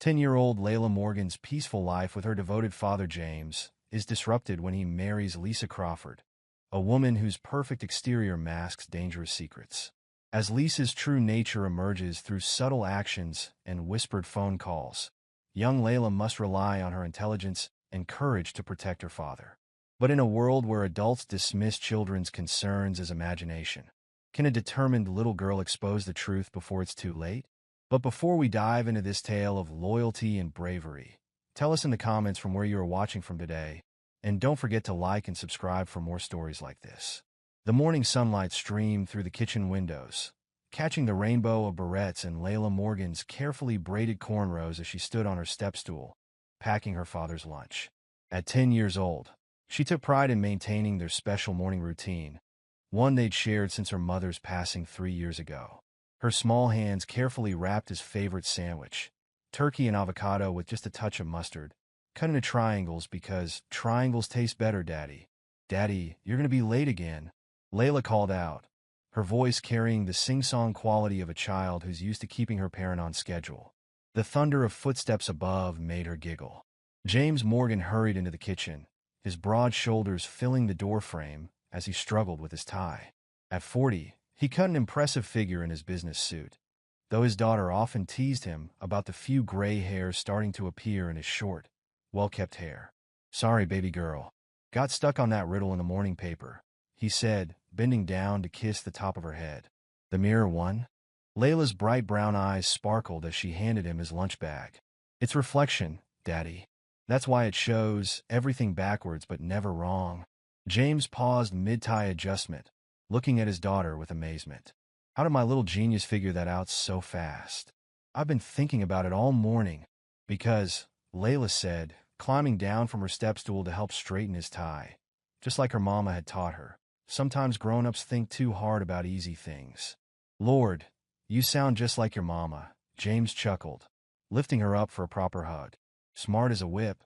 10-year-old Layla Morgan's peaceful life with her devoted father James is disrupted when he marries Lisa Crawford, a woman whose perfect exterior masks dangerous secrets. As Lisa's true nature emerges through subtle actions and whispered phone calls, young Layla must rely on her intelligence and courage to protect her father. But in a world where adults dismiss children's concerns as imagination, can a determined little girl expose the truth before it's too late? But before we dive into this tale of loyalty and bravery, tell us in the comments from where you are watching from today, and don't forget to like and subscribe for more stories like this. The morning sunlight streamed through the kitchen windows, catching the rainbow of barrettes and Layla Morgan's carefully braided cornrows as she stood on her step-stool, packing her father's lunch. At 10 years old, she took pride in maintaining their special morning routine, one they'd shared since her mother's passing 3 years ago. Her small hands carefully wrapped his favorite sandwich, turkey and avocado with just a touch of mustard, cut into triangles because triangles taste better, Daddy. Daddy, you're going to be late again, Layla called out, her voice carrying the sing-song quality of a child who's used to keeping her parent on schedule. The thunder of footsteps above made her giggle. James Morgan hurried into the kitchen, his broad shoulders filling the doorframe as he struggled with his tie. At 40, he cut an impressive figure in his business suit, though his daughter often teased him about the few gray hairs starting to appear in his short, well-kept hair. Sorry, baby girl. Got stuck on that riddle in the morning paper, he said, bending down to kiss the top of her head. The mirror won? Layla's bright brown eyes sparkled as she handed him his lunch bag. It's reflection, Daddy. That's why it shows everything backwards but never wrong. James paused mid-tie adjustment, looking at his daughter with amazement. How did my little genius figure that out so fast? I've been thinking about it all morning. Because, Layla said, climbing down from her step-stool to help straighten his tie, just like her mama had taught her. Sometimes grown-ups think too hard about easy things. Lord, you sound just like your mama, James chuckled, lifting her up for a proper hug. Smart as a whip,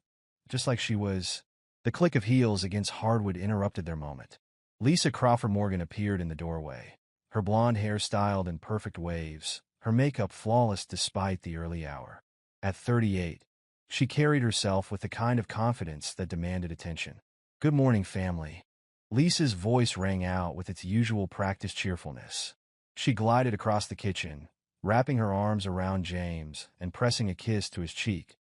just like she was. The click of heels against hardwood interrupted their moment. Lisa Crawford Morgan appeared in the doorway, her blonde hair styled in perfect waves, her makeup flawless despite the early hour. At 38, she carried herself with the kind of confidence that demanded attention. Good morning, family. Lisa's voice rang out with its usual practiced cheerfulness. She glided across the kitchen, wrapping her arms around James and pressing a kiss to his cheek,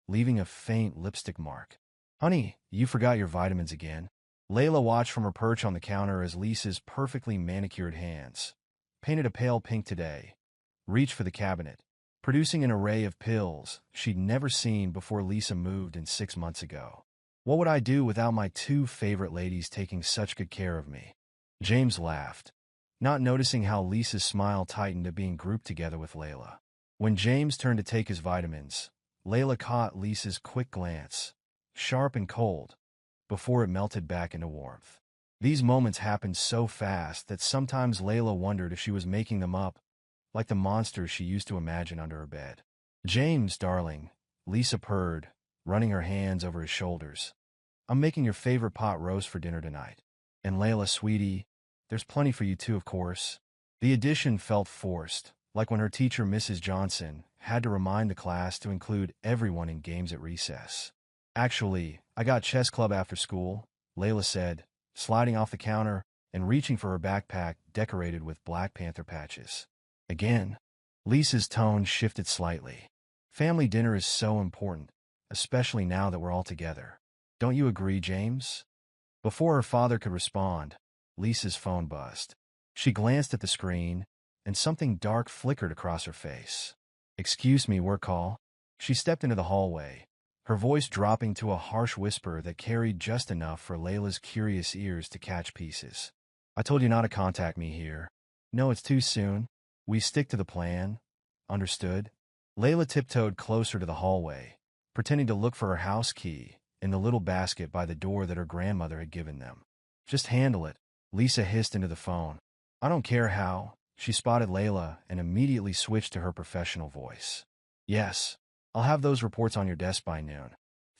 leaving a faint lipstick mark. Honey, you forgot your vitamins again. Layla watched from her perch on the counter as Lisa's perfectly manicured hands, painted a pale pink today, reached for the cabinet, producing an array of pills she'd never seen before Lisa moved in 6 months ago. What would I do without my two favorite ladies taking such good care of me? James laughed, not noticing how Lisa's smile tightened at being grouped together with Layla. When James turned to take his vitamins, Layla caught Lisa's quick glance, sharp and cold, before it melted back into warmth. These moments happened so fast that sometimes Layla wondered if she was making them up, like the monsters she used to imagine under her bed. James, darling, Lisa purred, running her hands over his shoulders. I'm making your favorite pot roast for dinner tonight. And Layla, sweetie, there's plenty for you too, of course. The addition felt forced, like when her teacher, Mrs. Johnson, had to remind the class to include everyone in games at recess. Actually, I got chess club after school, Layla said, sliding off the counter and reaching for her backpack decorated with Black Panther patches. Again, Lisa's tone shifted slightly. Family dinner is so important, especially now that we're all together. Don't you agree, James? Before her father could respond, Lisa's phone buzzed. She glanced at the screen, and something dark flickered across her face. Excuse me, work call. She stepped into the hallway, her voice dropping to a harsh whisper that carried just enough for Layla's curious ears to catch pieces. I told you not to contact me here. No, it's too soon. We stick to the plan. Understood? Layla tiptoed closer to the hallway, pretending to look for her house key in the little basket by the door that her grandmother had given them. Just handle it, Lisa hissed into the phone. I don't care how. She spotted Layla and immediately switched to her professional voice. Yes, I'll have those reports on your desk by noon.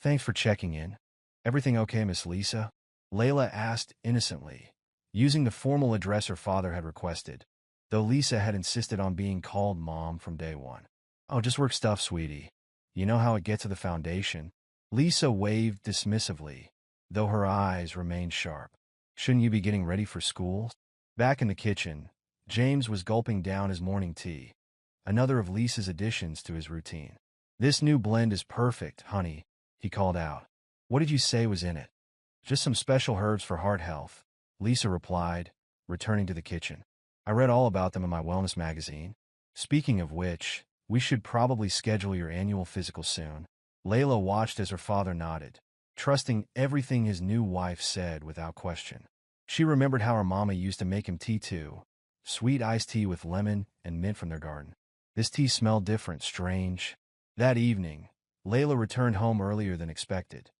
Thanks for checking in. Everything okay, Miss Lisa? Layla asked innocently, using the formal address her father had requested, though Lisa had insisted on being called Mom from day one. Oh, just work stuff, sweetie. You know how it gets to the foundation. Lisa waved dismissively, though her eyes remained sharp. Shouldn't you be getting ready for school? Back in the kitchen, James was gulping down his morning tea, another of Lisa's additions to his routine. This new blend is perfect, honey, he called out. What did you say was in it? Just some special herbs for heart health, Lisa replied, returning to the kitchen. I read all about them in my wellness magazine. Speaking of which, we should probably schedule your annual physical soon. Layla watched as her father nodded, trusting everything his new wife said without question. She remembered how her mama used to make him tea too, sweet iced tea with lemon and mint from their garden. This tea smelled different, strange. That evening, Layla returned home earlier than expected.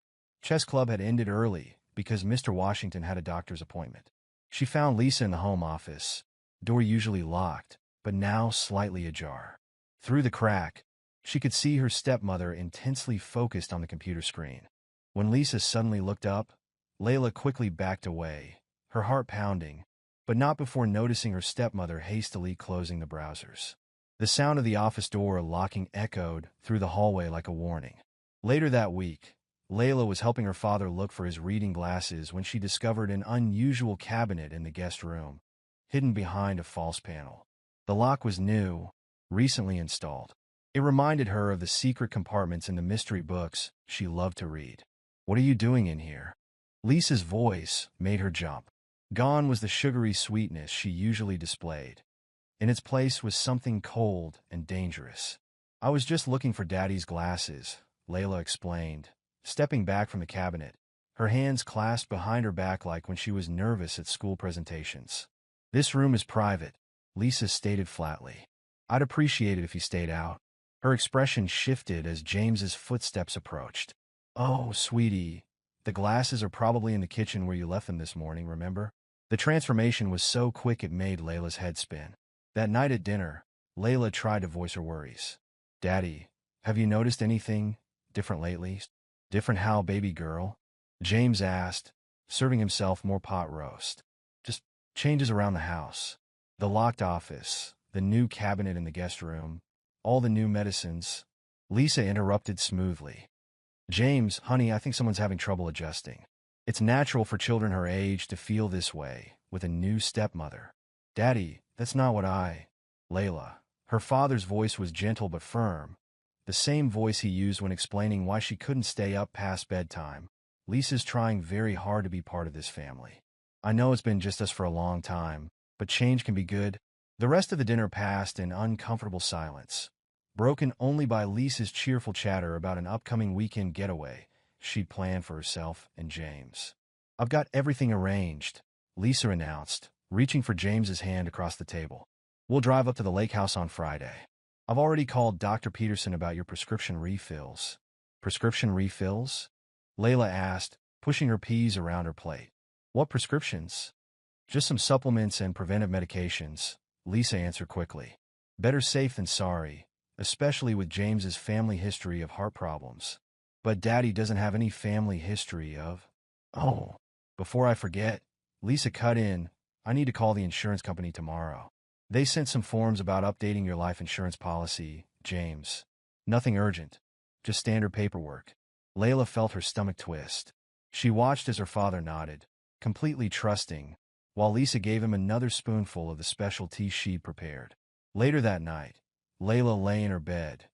Chess club had ended early because Mr. Washington had a doctor's appointment. She found Lisa in the home office, door usually locked, but now slightly ajar. Through the crack, she could see her stepmother intensely focused on the computer screen. When Lisa suddenly looked up, Layla quickly backed away, her heart pounding, but not before noticing her stepmother hastily closing the browsers. The sound of the office door locking echoed through the hallway like a warning. Later that week, Layla was helping her father look for his reading glasses when she discovered an unusual cabinet in the guest room, hidden behind a false panel. The lock was new, recently installed. It reminded her of the secret compartments in the mystery books she loved to read. What are you doing in here? Lisa's voice made her jump. Gone was the sugary sweetness she usually displayed. In its place was something cold and dangerous. I was just looking for Daddy's glasses, Layla explained, stepping back from the cabinet, her hands clasped behind her back like when she was nervous at school presentations. This room is private, Lisa stated flatly. I'd appreciate it if you stayed out. Her expression shifted as James's footsteps approached. Oh, sweetie, the glasses are probably in the kitchen where you left them this morning, remember? The transformation was so quick it made Layla's head spin. That night at dinner, Layla tried to voice her worries. Daddy, have you noticed anything different lately? Different how, baby girl? James asked, serving himself more pot roast. Just changes around the house. The locked office, the new cabinet in the guest room, all the new medicines. Lisa interrupted smoothly. James, honey, I think someone's having trouble adjusting. It's natural for children her age to feel this way with a new stepmother. Daddy, that's not what Layla. Her father's voice was gentle but firm, the same voice he used when explaining why she couldn't stay up past bedtime. Lisa's trying very hard to be part of this family. I know it's been just us for a long time, but change can be good. The rest of the dinner passed in uncomfortable silence, broken only by Lisa's cheerful chatter about an upcoming weekend getaway she'd planned for herself and James. I've got everything arranged, Lisa announced, reaching for James's hand across the table. We'll drive up to the lake house on Friday. I've already called Dr. Peterson about your prescription refills. Prescription refills? Layla asked, pushing her peas around her plate. What prescriptions? Just some supplements and preventive medications, Lisa answered quickly. Better safe than sorry, especially with James's family history of heart problems. But Daddy doesn't have any family history of... Oh, before I forget, Lisa cut in, I need to call the insurance company tomorrow. They sent some forms about updating your life insurance policy, James. Nothing urgent, just standard paperwork. Layla felt her stomach twist. She watched as her father nodded, completely trusting, while Lisa gave him another spoonful of the special tea she'd prepared. Later that night, Layla lay in her bed,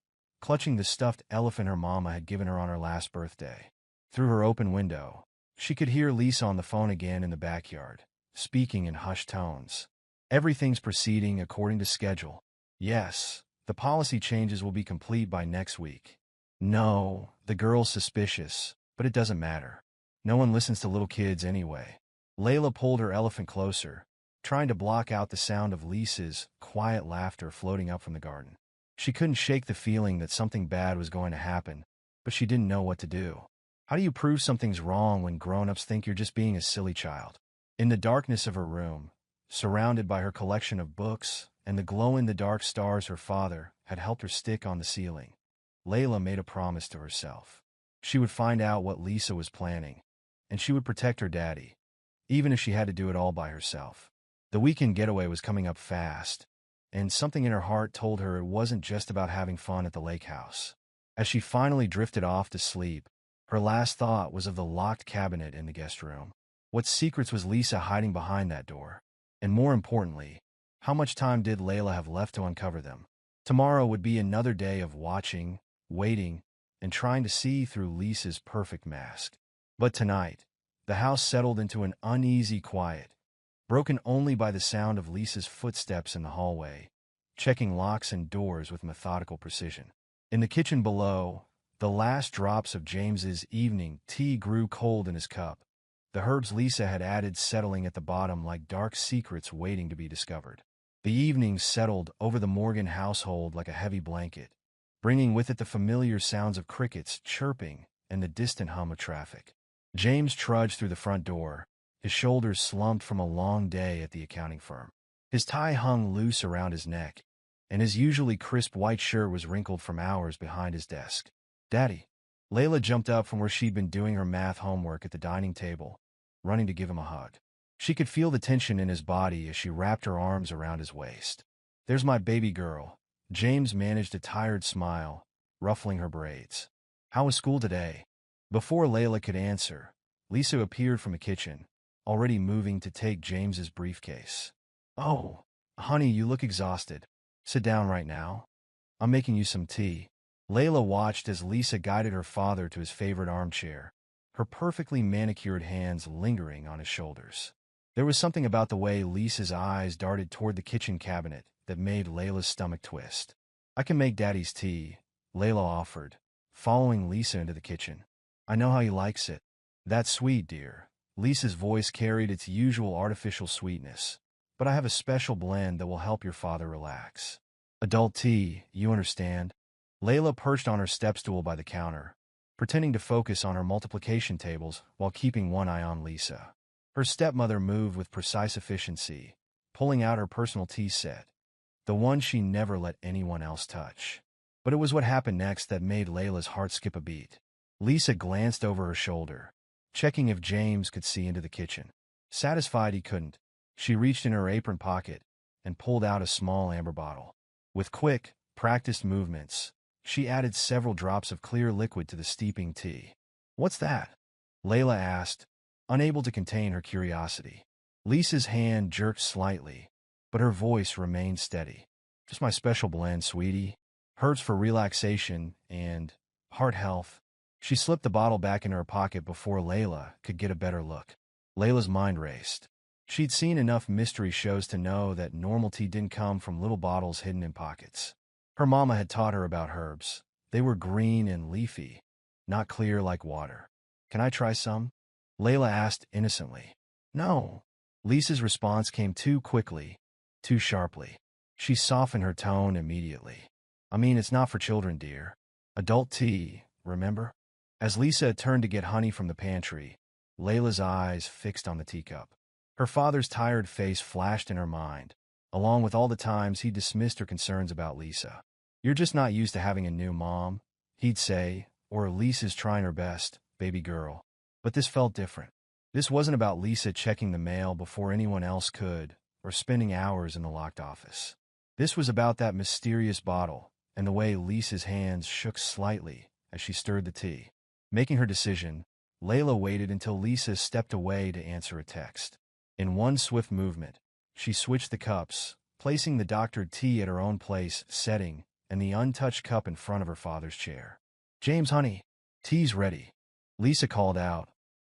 clutching the stuffed elephant her mama had given her on her last birthday. Through her open window, she could hear Lisa on the phone again in the backyard, speaking in hushed tones. Everything's proceeding according to schedule. Yes, the policy changes will be complete by next week. No, the girl's suspicious, but it doesn't matter. No one listens to little kids anyway. Layla pulled her elephant closer, trying to block out the sound of Lisa's quiet laughter floating up from the garden. She couldn't shake the feeling that something bad was going to happen, but she didn't know what to do. How do you prove something's wrong when grown-ups think you're just being a silly child? In the darkness of her room, surrounded by her collection of books and the glow-in-the-dark stars her father had helped her stick on the ceiling, Layla made a promise to herself. She would find out what Lisa was planning, and she would protect her daddy, even if she had to do it all by herself. The weekend getaway was coming up fast, and something in her heart told her it wasn't just about having fun at the lake house. As she finally drifted off to sleep, her last thought was of the locked cabinet in the guest room. What secrets was Lisa hiding behind that door? And more importantly, how much time did Layla have left to uncover them? Tomorrow would be another day of watching, waiting, and trying to see through Lisa's perfect mask. But tonight, the house settled into an uneasy quiet, broken only by the sound of Lisa's footsteps in the hallway, checking locks and doors with methodical precision. In the kitchen below, the last drops of James's evening tea grew cold in his cup, the herbs Lisa had added settling at the bottom like dark secrets waiting to be discovered. The evening settled over the Morgan household like a heavy blanket, bringing with it the familiar sounds of crickets chirping and the distant hum of traffic. James trudged through the front door, his shoulders slumped from a long day at the accounting firm. His tie hung loose around his neck, and his usually crisp white shirt was wrinkled from hours behind his desk. "Daddy." Layla jumped up from where she'd been doing her math homework at the dining table, running to give him a hug. She could feel the tension in his body as she wrapped her arms around his waist. "There's my baby girl." James managed a tired smile, ruffling her braids. "How was school today?" Before Layla could answer, Lisa appeared from the kitchen, already moving to take James's briefcase. "Oh, honey, you look exhausted. Sit down right now. I'm making you some tea." Layla watched as Lisa guided her father to his favorite armchair, her perfectly manicured hands lingering on his shoulders. There was something about the way Lisa's eyes darted toward the kitchen cabinet that made Layla's stomach twist. "I can make Daddy's tea," Layla offered, following Lisa into the kitchen. "I know how he likes it." "That's sweet, dear." Lisa's voice carried its usual artificial sweetness. "But I have a special blend that will help your father relax. Adult tea, you understand." Layla perched on her stepstool by the counter, pretending to focus on her multiplication tables while keeping one eye on Lisa. Her stepmother moved with precise efficiency, pulling out her personal tea set, the one she never let anyone else touch. But it was what happened next that made Layla's heart skip a beat. Lisa glanced over her shoulder, checking if James could see into the kitchen. Satisfied he couldn't, she reached in her apron pocket and pulled out a small amber bottle. With quick, practiced movements, she added several drops of clear liquid to the steeping tea. "What's that?" Layla asked, unable to contain her curiosity. Lisa's hand jerked slightly, but her voice remained steady. "Just my special blend, sweetie. Herbs for relaxation and heart health." She slipped the bottle back into her pocket before Layla could get a better look. Layla's mind raced. She'd seen enough mystery shows to know that normal tea didn't come from little bottles hidden in pockets. Her mama had taught her about herbs. They were green and leafy, not clear like water. "Can I try some?" Layla asked innocently. "No." Lisa's response came too quickly, too sharply. She softened her tone immediately. "I mean, it's not for children, dear. Adult tea, remember?" As Lisa turned to get honey from the pantry, Layla's eyes fixed on the teacup. Her father's tired face flashed in her mind, along with all the times he dismissed her concerns about Lisa. "You're just not used to having a new mom," he'd say, or "Lisa's trying her best, baby girl." But this felt different. This wasn't about Lisa checking the mail before anyone else could, or spending hours in the locked office. This was about that mysterious bottle and the way Lisa's hands shook slightly as she stirred the tea. Making her decision, Layla waited until Lisa stepped away to answer a text. In one swift movement, she switched the cups, placing the doctored tea at her own place, setting, and the untouched cup in front of her father's chair. "James, honey, tea's ready," Lisa called out,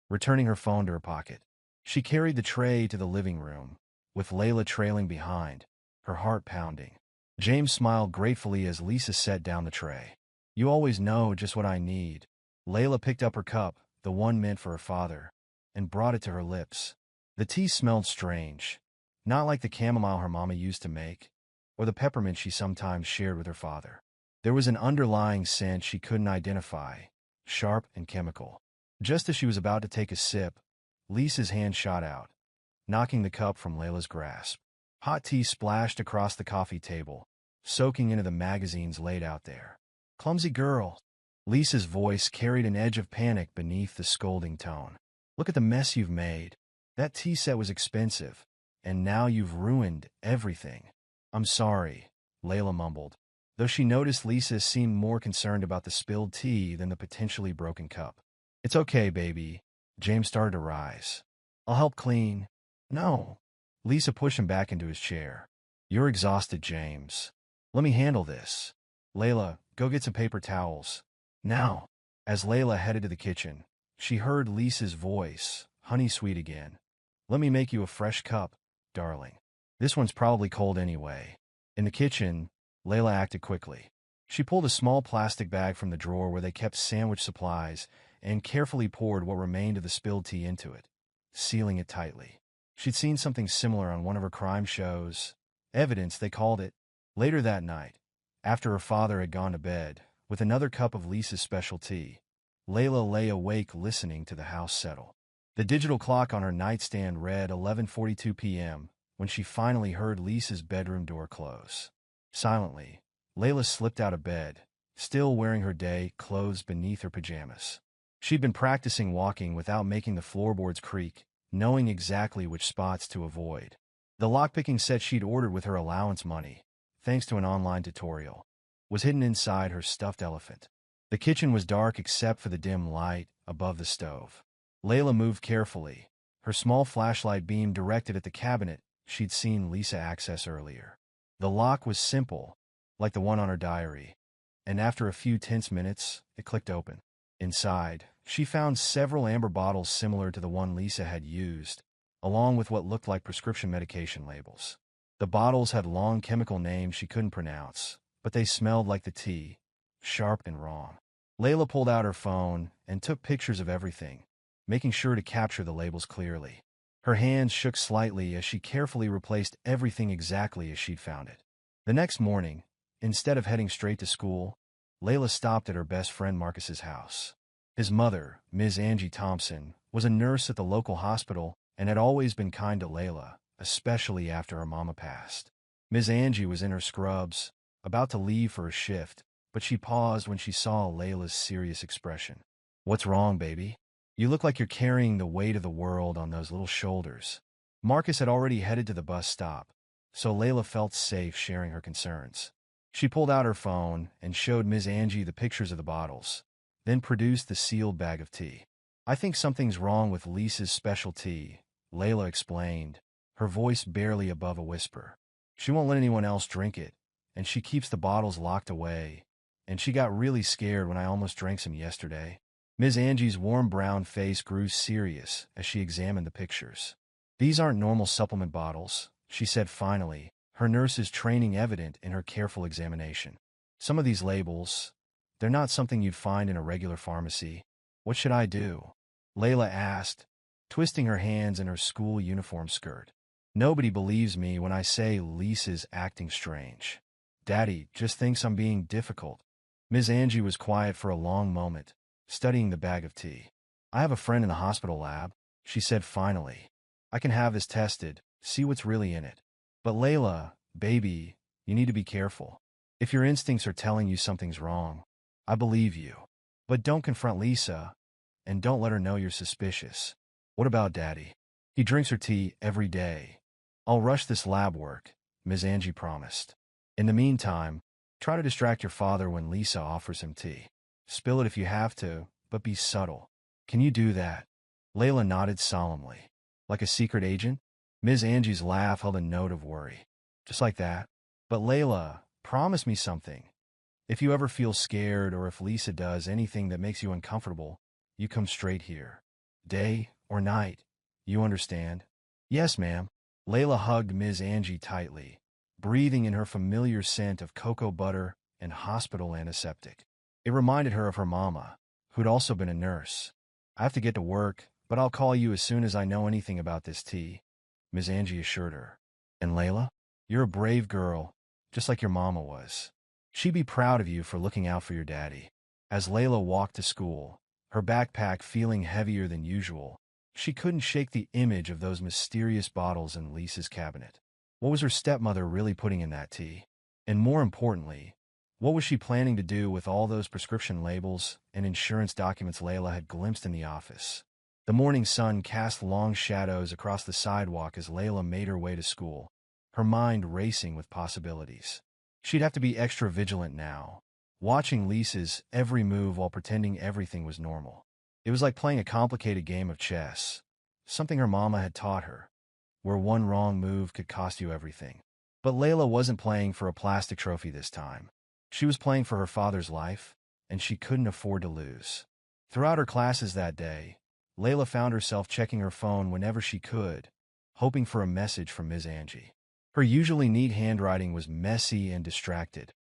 returning her phone to her pocket. She carried the tray to the living room, with Layla trailing behind, her heart pounding. James smiled gratefully as Lisa set down the tray. "You always know just what I need." Layla picked up her cup, the one meant for her father, and brought it to her lips. The tea smelled strange, not like the chamomile her mama used to make, or the peppermint she sometimes shared with her father. There was an underlying scent she couldn't identify, sharp and chemical. Just as she was about to take a sip, Lisa's hand shot out, knocking the cup from Layla's grasp. Hot tea splashed across the coffee table, soaking into the magazines laid out there. "Clumsy girl." Lisa's voice carried an edge of panic beneath the scolding tone. "Look at the mess you've made. That tea set was expensive, and now you've ruined everything." "I'm sorry," Layla mumbled, though she noticed Lisa seemed more concerned about the spilled tea than the potentially broken cup. "It's okay, baby." James started to rise. "I'll help clean." "No." Lisa pushed him back into his chair. "You're exhausted, James. Let me handle this." "Layla, go get some paper towels. Now." As Layla headed to the kitchen, she heard Lisa's voice, honey sweet again. "Let me make you a fresh cup, darling. This one's probably cold anyway." In the kitchen, Layla acted quickly. She pulled a small plastic bag from the drawer where they kept sandwich supplies and carefully poured what remained of the spilled tea into it, sealing it tightly. She'd seen something similar on one of her crime shows. Evidence, they called it. Later that night, after her father had gone to bed, with another cup of Lisa's special tea, Layla lay awake listening to the house settle. The digital clock on her nightstand read 11:42 p.m. when she finally heard Lisa's bedroom door close. Silently, Layla slipped out of bed, still wearing her day clothes beneath her pajamas. She'd been practicing walking without making the floorboards creak, knowing exactly which spots to avoid. The lockpicking set she'd ordered with her allowance money, thanks to an online tutorial, was hidden inside her stuffed elephant. The kitchen was dark except for the dim light above the stove. Layla moved carefully, her small flashlight beam directed at the cabinet she'd seen Lisa access earlier. The lock was simple, like the one on her diary, and after a few tense minutes, it clicked open. Inside, she found several amber bottles similar to the one Lisa had used, along with what looked like prescription medication labels. The bottles had long chemical names she couldn't pronounce, but they smelled like the tea, sharp and wrong. Layla pulled out her phone and took pictures of everything, making sure to capture the labels clearly. Her hands shook slightly as she carefully replaced everything exactly as she'd found it. The next morning, instead of heading straight to school, Layla stopped at her best friend Marcus's house. His mother, Ms. Angie Thompson, was a nurse at the local hospital and had always been kind to Layla, especially after her mama passed. Ms. Angie was in her scrubs, about to leave for a shift, but she paused when she saw Layla's serious expression. "What's wrong, baby? You look like you're carrying the weight of the world on those little shoulders." Marcus had already headed to the bus stop, so Layla felt safe sharing her concerns. She pulled out her phone and showed Ms. Angie the pictures of the bottles, then produced the sealed bag of tea. "I think something's wrong with Lisa's special tea," Layla explained, her voice barely above a whisper. "She won't let anyone else drink it, and she keeps the bottles locked away, and she got really scared when I almost drank some yesterday." Ms. Angie's warm brown face grew serious as she examined the pictures. "These aren't normal supplement bottles," she said finally, her nurse's training evident in her careful examination. "Some of these labels, they're not something you'd find in a regular pharmacy. What should I do?" Layla asked, twisting her hands in her school uniform skirt. "Nobody believes me when I say Lisa's acting strange. Daddy just thinks I'm being difficult." Ms. Angie was quiet for a long moment, studying the bag of tea. "I have a friend in the hospital lab," she said finally. "I can have this tested, see what's really in it." "But Layla, baby, you need to be careful. If your instincts are telling you something's wrong, I believe you. But don't confront Lisa, and don't let her know you're suspicious." "What about Daddy? He drinks her tea every day." "I'll rush this lab work," Ms. Angie promised. "In the meantime, try to distract your father when Lisa offers him tea. Spill it if you have to, but be subtle." "Can you do that?" Layla nodded solemnly. "Like a secret agent?" Ms. Angie's laugh held a note of worry. "Just like that. But Layla, promise me something. If you ever feel scared or if Lisa does anything that makes you uncomfortable, you come straight here. Day or night. You understand?" "Yes, ma'am." Layla hugged Ms. Angie tightly, breathing in her familiar scent of cocoa butter and hospital antiseptic. It reminded her of her mama, who'd also been a nurse. "I have to get to work, but I'll call you as soon as I know anything about this tea," Ms. Angie assured her. "And Layla, you're a brave girl, just like your mama was. She'd be proud of you for looking out for your daddy." As Layla walked to school, her backpack feeling heavier than usual, she couldn't shake the image of those mysterious bottles in Lisa's cabinet. What was her stepmother really putting in that tea? And more importantly, what was she planning to do with all those prescription labels and insurance documents Layla had glimpsed in the office? The morning sun cast long shadows across the sidewalk as Layla made her way to school, her mind racing with possibilities. She'd have to be extra vigilant now, watching Lisa's every move while pretending everything was normal. It was like playing a complicated game of chess, something her mama had taught her, where one wrong move could cost you everything. But Layla wasn't playing for a plastic trophy this time. She was playing for her father's life, and she couldn't afford to lose. Throughout her classes that day, Layla found herself checking her phone whenever she could, hoping for a message from Ms. Angie. Her usually neat handwriting was messy and distracted,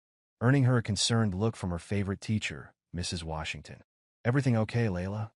earning her a concerned look from her favorite teacher, Mrs. Washington. "Everything okay, Layla?"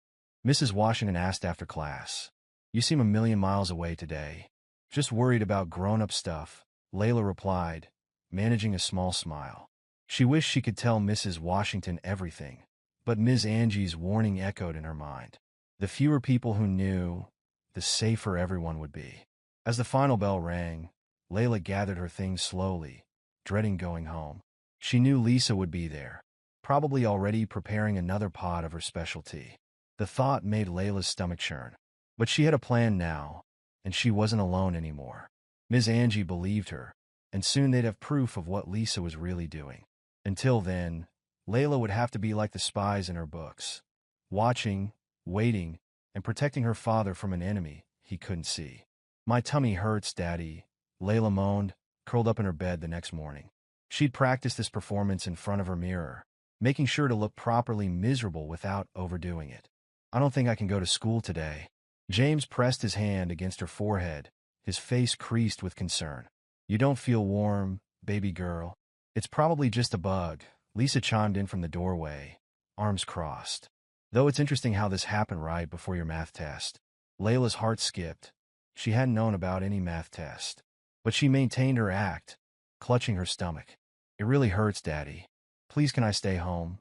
Mrs. Washington asked after class. "You seem a million miles away today." "Just worried about grown-up stuff," Layla replied, managing a small smile. She wished she could tell Mrs. Washington everything, but Ms. Angie's warning echoed in her mind. The fewer people who knew, the safer everyone would be. As the final bell rang, Layla gathered her things slowly, dreading going home. She knew Lisa would be there, probably already preparing another pot of her specialty. The thought made Layla's stomach churn. But she had a plan now, and she wasn't alone anymore. Ms. Angie believed her, and soon they'd have proof of what Lisa was really doing. Until then, Layla would have to be like the spies in her books, watching, waiting, and protecting her father from an enemy he couldn't see. "My tummy hurts, Daddy," Layla moaned, curled up in her bed the next morning. She'd practiced this performance in front of her mirror, making sure to look properly miserable without overdoing it. "I don't think I can go to school today." James pressed his hand against her forehead, his face creased with concern. "You don't feel warm, baby girl?" "It's probably just a bug," Lisa chimed in from the doorway, arms crossed. "Though it's interesting how this happened right before your math test." Layla's heart skipped. She hadn't known about any math test. But she maintained her act, clutching her stomach. "It really hurts, Daddy. Please can I stay home?"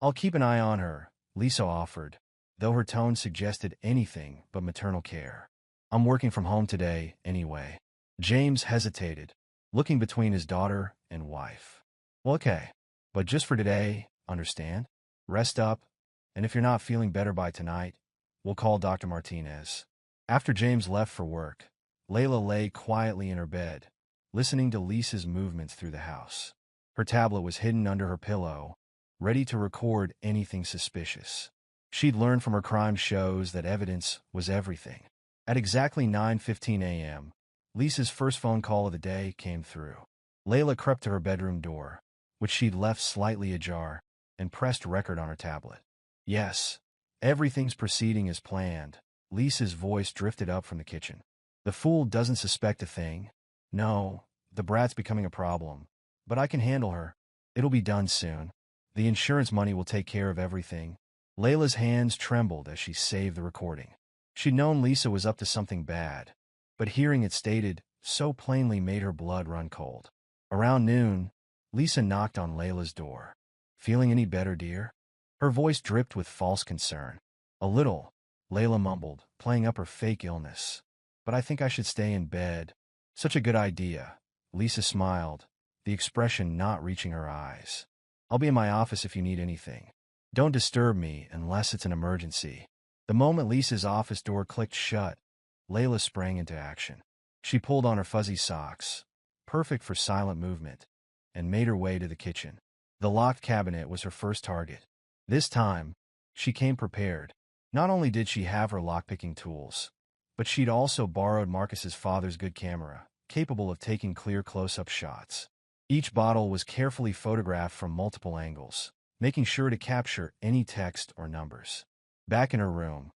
"I'll keep an eye on her," Lisa offered, though her tone suggested anything but maternal care. "I'm working from home today, anyway." James hesitated, looking between his daughter and wife. "Well, okay, but just for today, understand? Rest up, and if you're not feeling better by tonight, we'll call Dr. Martinez." After James left for work, Layla lay quietly in her bed, listening to Lisa's movements through the house. Her tablet was hidden under her pillow, ready to record anything suspicious. She'd learned from her crime shows that evidence was everything. At exactly 9:15 a.m., Lisa's first phone call of the day came through. Layla crept to her bedroom door, which she'd left slightly ajar, and pressed record on her tablet. "Yes, everything's proceeding as planned," Lisa's voice drifted up from the kitchen. "The fool doesn't suspect a thing. No, the brat's becoming a problem. But I can handle her. It'll be done soon. The insurance money will take care of everything." Layla's hands trembled as she saved the recording. She'd known Lisa was up to something bad, but hearing it stated so plainly made her blood run cold. Around noon, Lisa knocked on Layla's door. "Feeling any better, dear?" Her voice dripped with false concern. "A little," Layla mumbled, playing up her fake illness. "But I think I should stay in bed." "Such a good idea," Lisa smiled, the expression not reaching her eyes. "I'll be in my office if you need anything. Don't disturb me unless it's an emergency." The moment Lisa's office door clicked shut, Layla sprang into action. She pulled on her fuzzy socks, perfect for silent movement, and made her way to the kitchen. The locked cabinet was her first target. This time, she came prepared. Not only did she have her lockpicking tools, but she'd also borrowed Marcus's father's good camera, capable of taking clear close-up shots. Each bottle was carefully photographed from multiple angles, making sure to capture any text or numbers. Back in her room,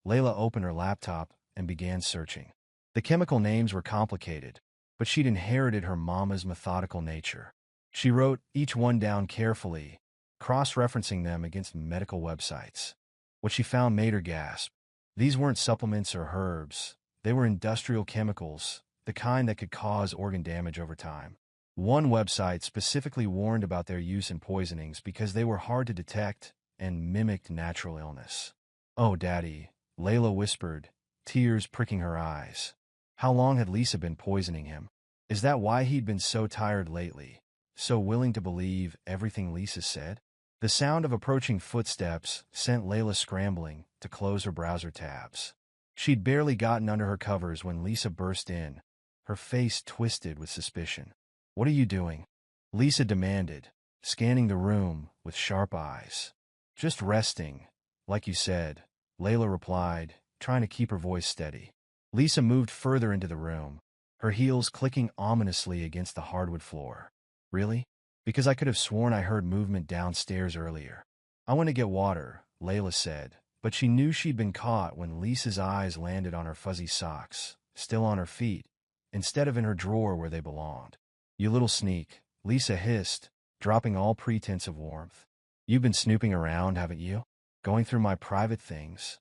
Layla opened her laptop and began searching. The chemical names were complicated, but she'd inherited her mama's methodical nature. She wrote each one down carefully, cross-referencing them against medical websites. What she found made her gasp. These weren't supplements or herbs. They were industrial chemicals, the kind that could cause organ damage over time. One website specifically warned about their use in poisonings because they were hard to detect and mimicked natural illness. "Oh, Daddy," Layla whispered, tears pricking her eyes. How long had Lisa been poisoning him? Is that why he'd been so tired lately, so willing to believe everything Lisa said? The sound of approaching footsteps sent Layla scrambling to close her browser tabs. She'd barely gotten under her covers when Lisa burst in, her face twisted with suspicion. "What are you doing?" Lisa demanded, scanning the room with sharp eyes. Just resting, like you said, Layla replied, trying to keep her voice steady. Lisa moved further into the room, her heels clicking ominously against the hardwood floor. Really? Because I could have sworn I heard movement downstairs earlier. I went to get water, Layla said, but she knew she'd been caught when Lisa's eyes landed on her fuzzy socks, still on her feet, instead of in her drawer where they belonged. You little sneak, Lisa hissed, dropping all pretense of warmth. You've been snooping around, haven't you? Going through my private things?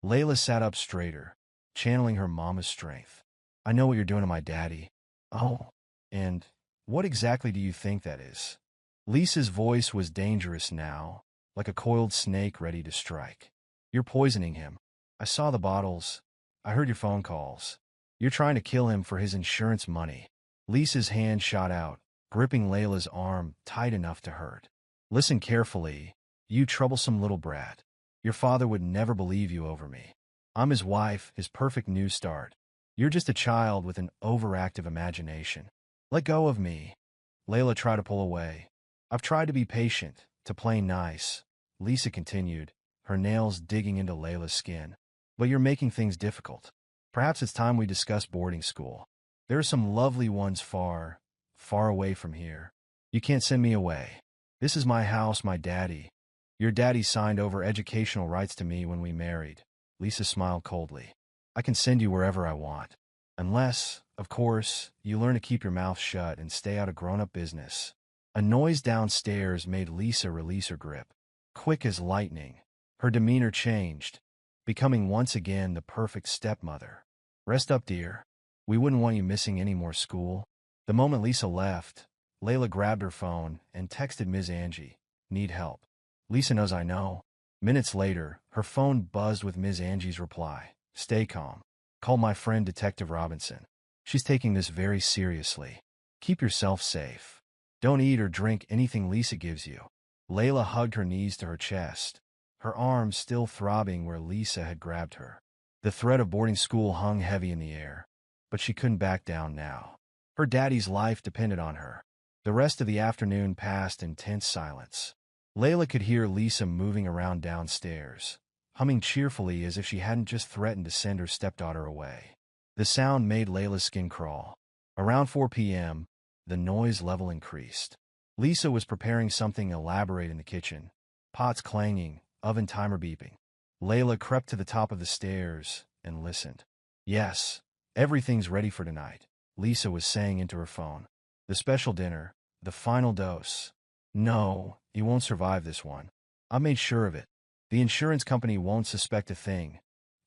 Layla sat up straighter, channeling her mama's strength. I know what you're doing to my daddy. Oh, and what exactly do you think that is? Lisa's voice was dangerous now, like a coiled snake ready to strike. You're poisoning him. I saw the bottles. I heard your phone calls. You're trying to kill him for his insurance money. Lisa's hand shot out, gripping Layla's arm tight enough to hurt. Listen carefully, you troublesome little brat. Your father would never believe you over me. I'm his wife, his perfect new start. You're just a child with an overactive imagination. Let go of me. Layla tried to pull away. I've tried to be patient, to play nice, Lisa continued, her nails digging into Layla's skin. But you're making things difficult. Perhaps it's time we discuss boarding school. There are some lovely ones far, far away from here. You can't send me away. This is my house, my daddy. Your daddy signed over educational rights to me when we married. Lisa smiled coldly. I can send you wherever I want. Unless, of course, you learn to keep your mouth shut and stay out of grown-up business. A noise downstairs made Lisa release her grip. Quick as lightning, her demeanor changed, becoming once again the perfect stepmother. Rest up, dear. We wouldn't want you missing any more school. The moment Lisa left, Layla grabbed her phone and texted Ms. Angie, need help. Lisa knows I know. Minutes later, her phone buzzed with Ms. Angie's reply. Stay calm. Call my friend Detective Robinson. She's taking this very seriously. Keep yourself safe. Don't eat or drink anything Lisa gives you. Layla hugged her knees to her chest, her arms still throbbing where Lisa had grabbed her. The threat of boarding school hung heavy in the air, but she couldn't back down now. Her daddy's life depended on her. The rest of the afternoon passed in tense silence. Layla could hear Lisa moving around downstairs, humming cheerfully as if she hadn't just threatened to send her stepdaughter away. The sound made Layla's skin crawl. Around 4 p.m., the noise level increased. Lisa was preparing something elaborate in the kitchen, pots clanging, oven timer beeping. Layla crept to the top of the stairs and listened. Yes, everything's ready for tonight, Lisa was saying into her phone. The special dinner, the final dose. No, you won't survive this one. I made sure of it. The insurance company won't suspect a thing.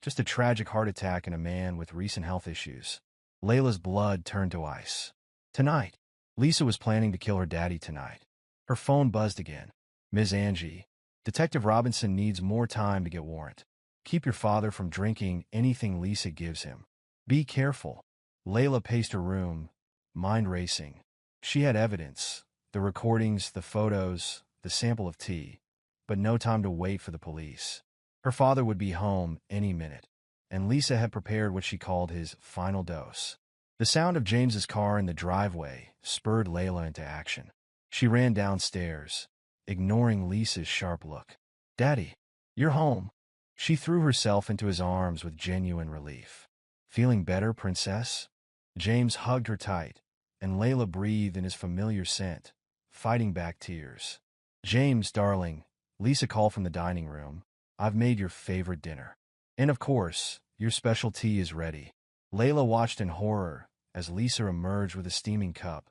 Just a tragic heart attack in a man with recent health issues. Layla's blood turned to ice. Tonight. Lisa was planning to kill her daddy tonight. Her phone buzzed again. Ms. Angie, Detective Robinson needs more time to get warrant. Keep your father from drinking anything Lisa gives him. Be careful. Layla paced her room, mind racing. She had evidence, the recordings, the photos, the sample of tea, but no time to wait for the police. Her father would be home any minute, and Lisa had prepared what she called his final dose. The sound of James's car in the driveway spurred Layla into action. She ran downstairs, ignoring Lisa's sharp look. Daddy, you're home. She threw herself into his arms with genuine relief. Feeling better, princess? James hugged her tight, and Layla breathed in his familiar scent, fighting back tears. James, darling, Lisa called from the dining room. I've made your favorite dinner. And of course, your special tea is ready. Layla watched in horror as Lisa emerged with a steaming cup,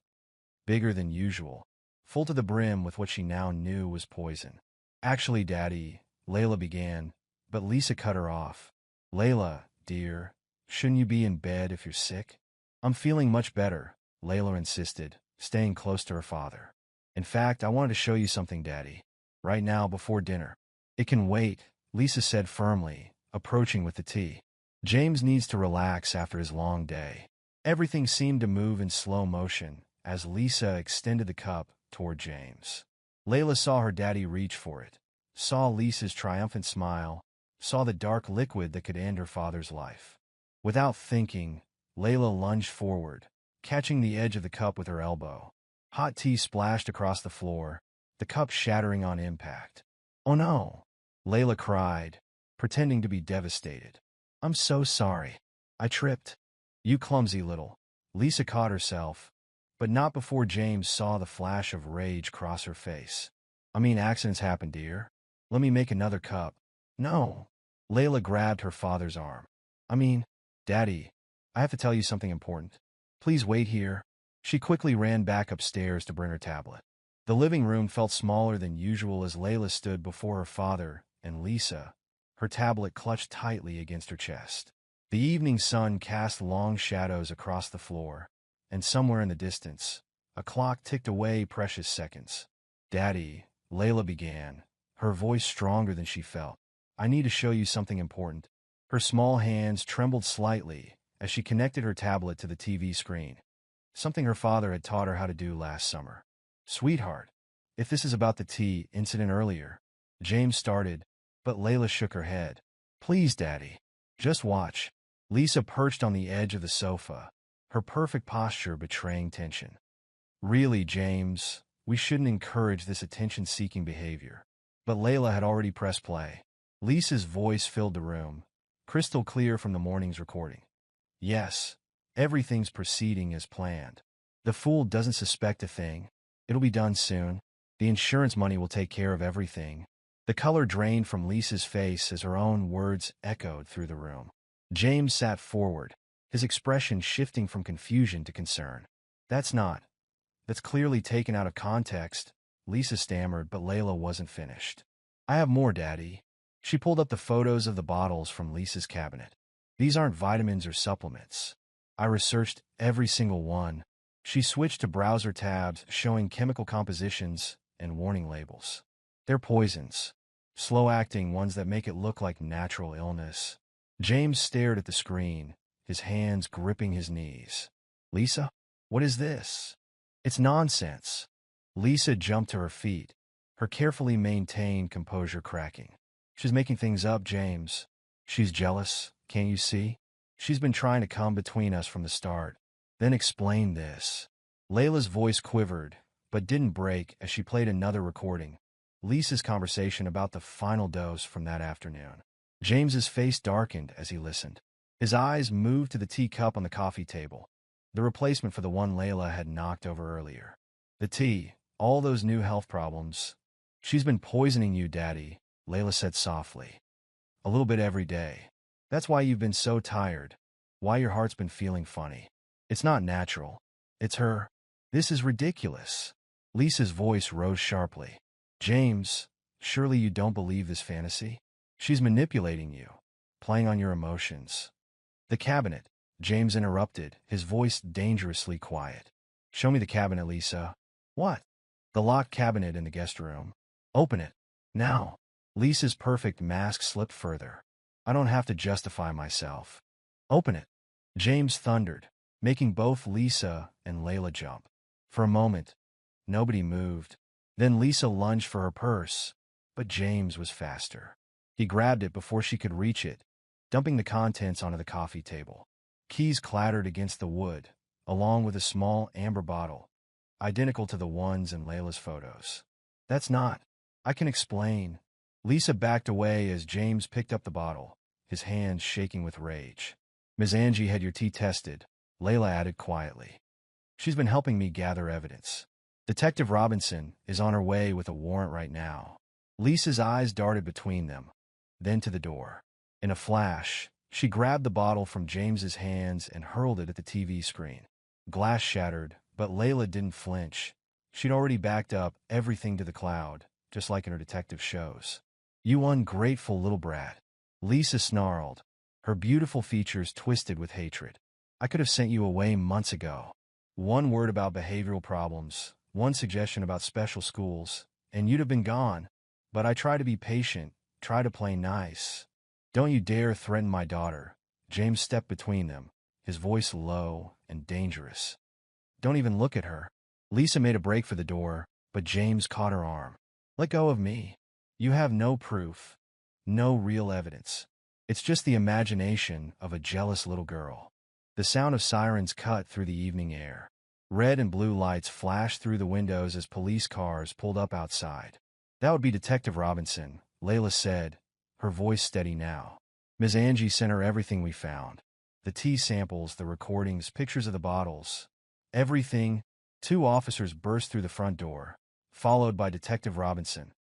bigger than usual, full to the brim with what she now knew was poison. Actually, Daddy, Layla began, but Lisa cut her off. Layla, dear, shouldn't you be in bed if you're sick? I'm feeling much better, Layla insisted, staying close to her father. In fact, I wanted to show you something, Daddy. Right now, before dinner. It can wait, Lisa said firmly, approaching with the tea. James needs to relax after his long day. Everything seemed to move in slow motion as Lisa extended the cup toward James. Layla saw her daddy reach for it, saw Lisa's triumphant smile, saw the dark liquid that could end her father's life. Without thinking, Layla lunged forward, catching the edge of the cup with her elbow. Hot tea splashed across the floor, the cup shattering on impact. "Oh no!" Layla cried, pretending to be devastated. "I'm so sorry. I tripped." "You clumsy little." Lisa caught herself, but not before James saw the flash of rage cross her face. "I mean, accidents happen, dear. Let me make another cup." "No." Layla grabbed her father's arm. "I mean, Daddy, I have to tell you something important. Please wait here." She quickly ran back upstairs to bring her tablet. The living room felt smaller than usual as Layla stood before her father and Lisa, her tablet clutched tightly against her chest. The evening sun cast long shadows across the floor, and somewhere in the distance, a clock ticked away precious seconds. "Daddy," Layla began, her voice stronger than she felt. "I need to show you something important." Her small hands trembled slightly as she connected her tablet to the TV screen, something her father had taught her how to do last summer. "Sweetheart, if this is about the tea incident earlier," James started, but Layla shook her head. "Please, Daddy, just watch." Lisa perched on the edge of the sofa, her perfect posture betraying tension. "Really, James, we shouldn't encourage this attention-seeking behavior." But Layla had already pressed play. Lisa's voice filled the room, crystal clear from the morning's recording. "Yes, everything's proceeding as planned. The fool doesn't suspect a thing. It'll be done soon. The insurance money will take care of everything." The color drained from Lisa's face as her own words echoed through the room. James sat forward, his expression shifting from confusion to concern. That's clearly taken out of context," Lisa stammered, but Layla wasn't finished. "I have more, Daddy." She pulled up the photos of the bottles from Lisa's cabinet. "These aren't vitamins or supplements. I researched every single one." She switched to browser tabs showing chemical compositions and warning labels. "They're poisons. Slow-acting ones that make it look like natural illness." James stared at the screen, his hands gripping his knees. "Lisa, what is this?" "It's nonsense." Lisa jumped to her feet, her carefully maintained composure cracking. "She's making things up, James. She's jealous, can't you see? She's been trying to come between us from the start." "Then explain this." Layla's voice quivered, but didn't break as she played another recording, Lisa's conversation about the final dose from that afternoon. James's face darkened as he listened. His eyes moved to the teacup on the coffee table, the replacement for the one Layla had knocked over earlier. "The tea, all those new health problems. She's been poisoning you, Daddy," Layla said softly. "A little bit every day. That's why you've been so tired, why your heart's been feeling funny. It's not natural. It's her." "This is ridiculous." Lisa's voice rose sharply. "James, surely you don't believe this fantasy? She's manipulating you, playing on your emotions." "The cabinet," James interrupted, his voice dangerously quiet. "Show me the cabinet, Lisa." "What?" "The locked cabinet in the guest room. Open it. Now." Lisa's perfect mask slipped further. "I don't have to justify myself." "Open it." James thundered, making both Lisa and Layla jump. For a moment, nobody moved. Then Lisa lunged for her purse, but James was faster. He grabbed it before she could reach it, dumping the contents onto the coffee table. Keys clattered against the wood, along with a small amber bottle, identical to the ones in Layla's photos. "That's not." "I can explain." Lisa backed away as James picked up the bottle, his hands shaking with rage. "Ms. Angie had your tea tested," Layla added quietly. "She's been helping me gather evidence. Detective Robinson is on her way with a warrant right now." Lisa's eyes darted between them, then to the door. In a flash, she grabbed the bottle from James's hands and hurled it at the TV screen. Glass shattered, but Layla didn't flinch. She'd already backed up everything to the cloud, just like in her detective shows. "You ungrateful little brat," Lisa snarled, her beautiful features twisted with hatred. "I could have sent you away months ago. One word about behavioral problems, one suggestion about special schools, and you'd have been gone. But I try to be patient, try to play nice. Don't you dare threaten my daughter." James stepped between them, his voice low and dangerous. "Don't even look at her." Lisa made a break for the door, but James caught her arm. "Let go of me. You have no proof, no real evidence. It's just the imagination of a jealous little girl." The sound of sirens cut through the evening air. Red and blue lights flashed through the windows as police cars pulled up outside. "That would be Detective Robinson," Layla said, her voice steady now. "Ms. Angie sent her everything we found. The tea samples, the recordings, pictures of the bottles. Everything." Two officers burst through the front door, followed by Detective Robinson,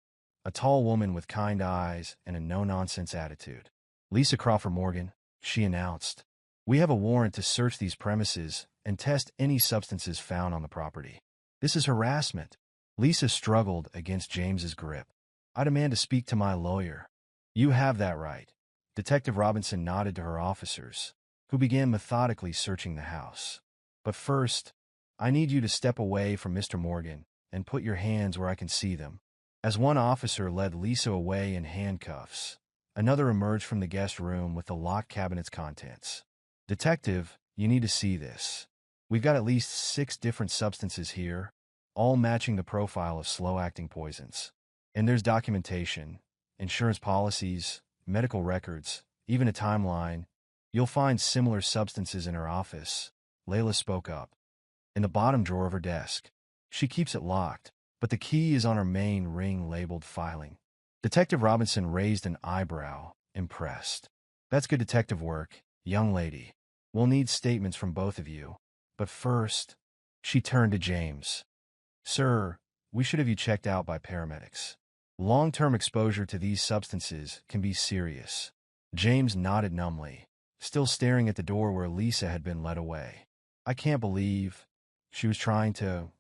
a tall woman with kind eyes and a no-nonsense attitude. "Lisa Crawford Morgan," she announced. "We have a warrant to search these premises and test any substances found on the property. This is harassment." Lisa struggled against James's grip. "I demand to speak to my lawyer." "You have that right." Detective Robinson nodded to her officers, who began methodically searching the house. "But first, I need you to step away from Mr. Morgan and put your hands where I can see them." As one officer led Lisa away in handcuffs, another emerged from the guest room with the locked cabinet's contents. "Detective, you need to see this. We've got at least 6 different substances here, all matching the profile of slow-acting poisons. And there's documentation, insurance policies, medical records, even a timeline. You'll find similar substances in her office," Layla spoke up. "In the bottom drawer of her desk. She keeps it locked, but the key is on her main ring labeled filing." Detective Robinson raised an eyebrow, impressed. "That's good detective work, young lady. We'll need statements from both of you. But first," she turned to James. "Sir, we should have you checked out by paramedics. Long-term exposure to these substances can be serious." James nodded numbly, still staring at the door where Lisa had been led away. "I can't believe she was trying to—"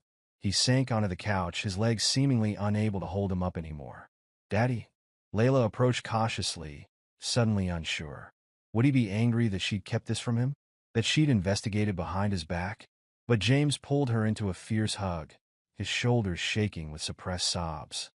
He sank onto the couch, his legs seemingly unable to hold him up anymore. "Daddy?" Layla approached cautiously, suddenly unsure. Would he be angry that she'd kept this from him? That she'd investigated behind his back? But James pulled her into a fierce hug, his shoulders shaking with suppressed sobs.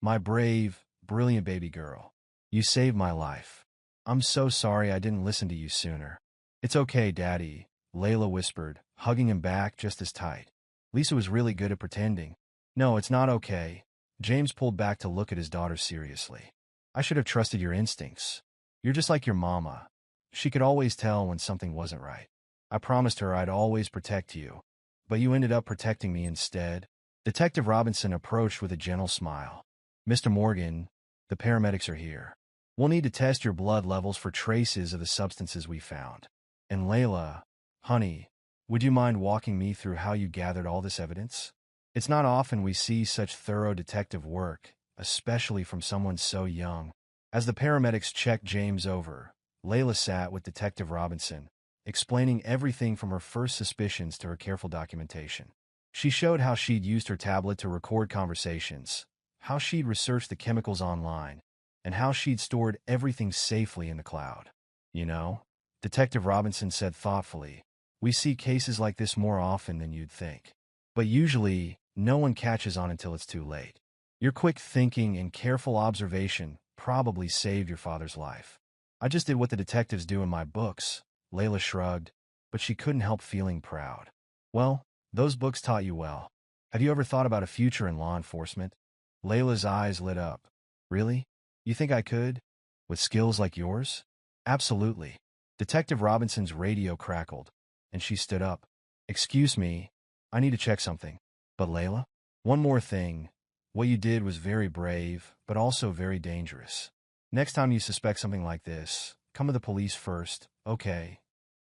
"My brave, brilliant baby girl. You saved my life. I'm so sorry I didn't listen to you sooner." "It's okay, Daddy," Layla whispered, hugging him back just as tight. "Lisa was really good at pretending." "No, it's not okay." James pulled back to look at his daughter seriously. "I should have trusted your instincts. You're just like your mama. She could always tell when something wasn't right. I promised her I'd always protect you, but you ended up protecting me instead." Detective Robinson approached with a gentle smile. "Mr. Morgan, the paramedics are here. We'll need to test your blood levels for traces of the substances we found. And Layla, honey, would you mind walking me through how you gathered all this evidence? It's not often we see such thorough detective work, especially from someone so young." As the paramedics checked James over, Layla sat with Detective Robinson, explaining everything from her first suspicions to her careful documentation. She showed how she'd used her tablet to record conversations, how she'd researched the chemicals online, and how she'd stored everything safely in the cloud. "You know," Detective Robinson said thoughtfully, "we see cases like this more often than you'd think. But usually, no one catches on until it's too late. Your quick thinking and careful observation probably saved your father's life." "I just did what the detectives do in my books," Layla shrugged, but she couldn't help feeling proud. "Well, those books taught you well. Have you ever thought about a future in law enforcement?" Layla's eyes lit up. "Really? You think I could? With skills like yours?" "Absolutely." Detective Robinson's radio crackled, and she stood up. "Excuse me, I need to check something." "But Layla? One more thing. What you did was very brave, but also very dangerous. Next time you suspect something like this, come to the police first, okay?"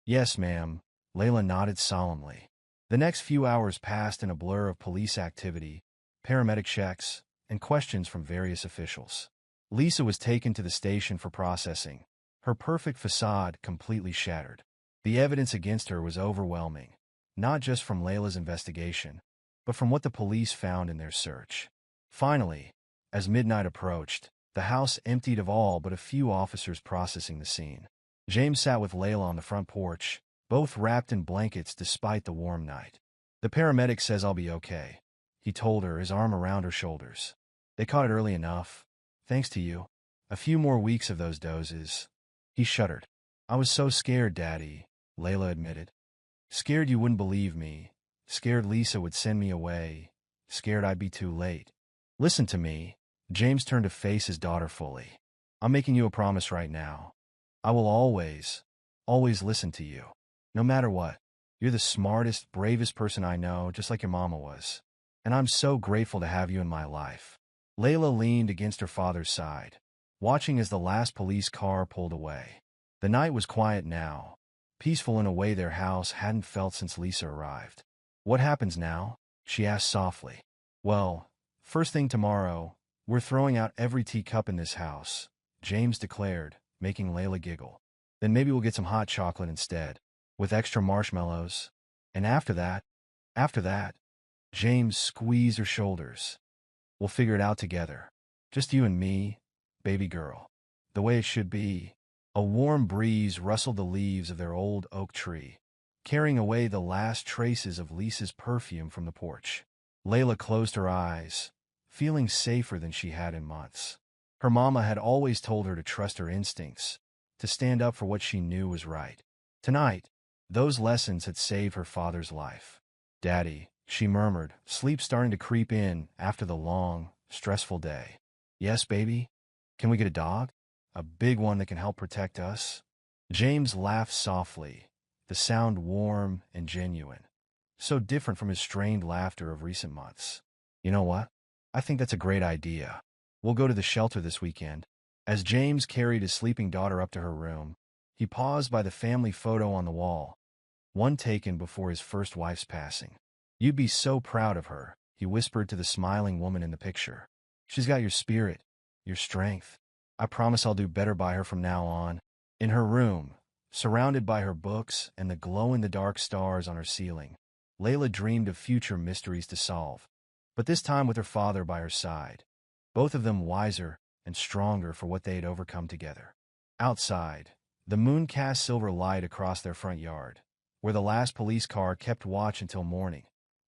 "Yes, ma'am." Layla nodded solemnly. The next few hours passed in a blur of police activity, paramedic checks, and questions from various officials. Lisa was taken to the station for processing, her perfect facade completely shattered. The evidence against her was overwhelming, not just from Layla's investigation, but from what the police found in their search. Finally, as midnight approached, the house emptied of all but a few officers processing the scene. James sat with Layla on the front porch, both wrapped in blankets despite the warm night. "The paramedic says I'll be okay," he told her, his arm around her shoulders. "They caught it early enough. Thanks to you. A few more weeks of those doses." He shuddered. "I was so scared, Daddy," Layla admitted. "Scared you wouldn't believe me. Scared Lisa would send me away. Scared I'd be too late." "Listen to me." James turned to face his daughter fully. "I'm making you a promise right now. I will always, always listen to you. No matter what." You're the smartest, bravest person I know, just like your mama was. And I'm so grateful to have you in my life. Layla leaned against her father's side, watching as the last police car pulled away. The night was quiet now, peaceful in a way their house hadn't felt since Lisa arrived. What happens now? She asked softly. Well, first thing tomorrow, we're throwing out every teacup in this house, James declared, making Layla giggle. Then maybe we'll get some hot chocolate instead, with extra marshmallows. And after that, James squeezed her shoulders. We'll figure it out together. Just you and me, baby girl. The way it should be. A warm breeze rustled the leaves of their old oak tree, carrying away the last traces of Lisa's perfume from the porch. Layla closed her eyes, feeling safer than she had in months. Her mama had always told her to trust her instincts, to stand up for what she knew was right. Tonight, those lessons had saved her father's life. Daddy, she murmured, sleep starting to creep in after the long, stressful day. Yes, baby? Can we get a dog? A big one that can help protect us? James laughed softly, the sound warm and genuine, so different from his strained laughter of recent months. You know what? I think that's a great idea. We'll go to the shelter this weekend. As James carried his sleeping daughter up to her room, he paused by the family photo on the wall, one taken before his first wife's passing. You'd be so proud of her, he whispered to the smiling woman in the picture. She's got your spirit, your strength. I promise I'll do better by her from now on. In her room, surrounded by her books and the glow-in-the-dark stars on her ceiling, Layla dreamed of future mysteries to solve, but this time with her father by her side, both of them wiser and stronger for what they had overcome together. Outside, the moon cast silver light across their front yard, where the last police car kept watch until morning.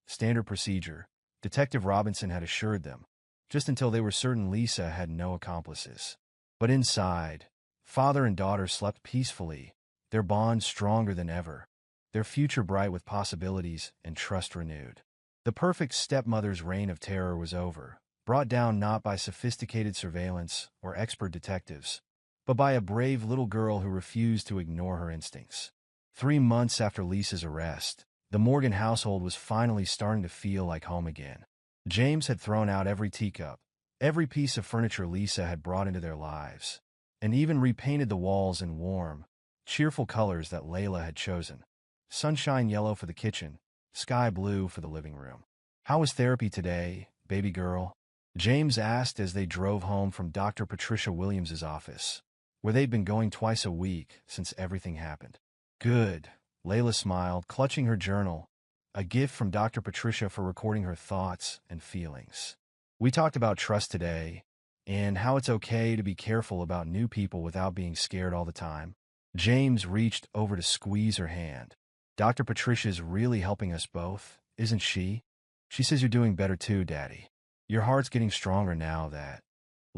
Standard procedure, Detective Robinson had assured them, just until they were certain Lisa had no accomplices. But inside, father and daughter slept peacefully, their bond stronger than ever, their future bright with possibilities and trust renewed. The perfect stepmother's reign of terror was over, brought down not by sophisticated surveillance or expert detectives, but by a brave little girl who refused to ignore her instincts. 3 months after Lisa's arrest, the Morgan household was finally starting to feel like home again. James had thrown out every teacup, every piece of furniture Lisa had brought into their lives, and even repainted the walls in warm, cheerful colors that Layla had chosen. Sunshine yellow for the kitchen, sky blue for the living room. How was therapy today, baby girl? James asked as they drove home from Dr. Patricia Williams's office, where they'd been going twice a week since everything happened. Good, Layla smiled, clutching her journal, a gift from Dr. Patricia for recording her thoughts and feelings. We talked about trust today, and how it's okay to be careful about new people without being scared all the time. James reached over to squeeze her hand. Dr. Patricia's really helping us both, isn't she? She says you're doing better too, Daddy. Your heart's getting stronger now that...